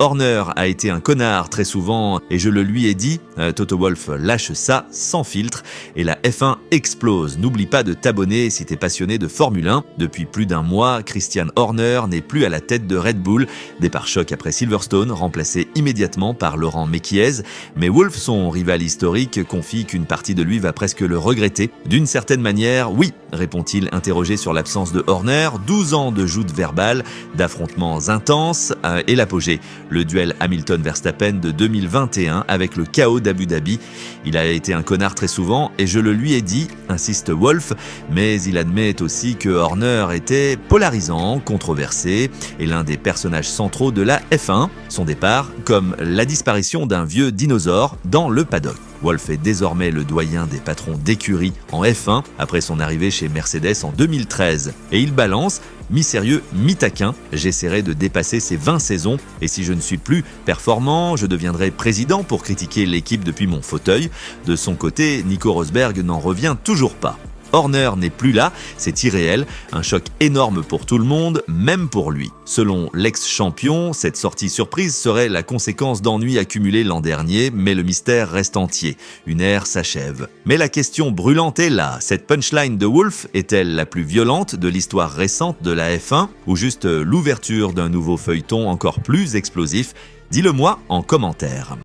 Horner a été un connard très souvent et je le lui ai dit. Toto Wolff lâche ça sans filtre et la F1 explose. N'oublie pas de t'abonner si t'es passionné de Formule 1. Depuis plus d'un mois, Christian Horner n'est plus à la tête de Red Bull. Départ choc après Silverstone, remplacé immédiatement par Laurent Mekies. Mais Wolff, son rival historique, confie qu'une partie de lui va presque le regretter. D'une certaine manière, oui, répond-il interrogé sur l'absence de Horner. 12 ans de joutes verbales, d'affrontements intenses et l'apogée. Le duel Hamilton-Verstappen de 2021 avec le chaos d'Abu Dhabi. Il a été un connard très souvent et je le lui ai dit, insiste Wolff, mais il admet aussi que Horner était polarisant, controversé et l'un des personnages centraux de la F1. Son départ, comme la disparition d'un vieux dinosaure dans le paddock. Wolff est désormais le doyen des patrons d'écurie en F1 après son arrivée chez Mercedes en 2013. Et il balance, mi-sérieux, mi-taquin, j'essaierai de dépasser ces 20 saisons et si je ne suis plus performant, je deviendrai président pour critiquer l'équipe depuis mon fauteuil. De son côté, Nico Rosberg n'en revient toujours pas. Horner n'est plus là, c'est irréel, un choc énorme pour tout le monde, même pour lui. Selon l'ex-champion, cette sortie surprise serait la conséquence d'ennuis accumulés l'an dernier, mais le mystère reste entier. Une ère s'achève. Mais la question brûlante est là, cette punchline de Wolff est-elle la plus violente de l'histoire récente de la F1 ou juste l'ouverture d'un nouveau feuilleton encore plus explosif? Dis-le moi en commentaire.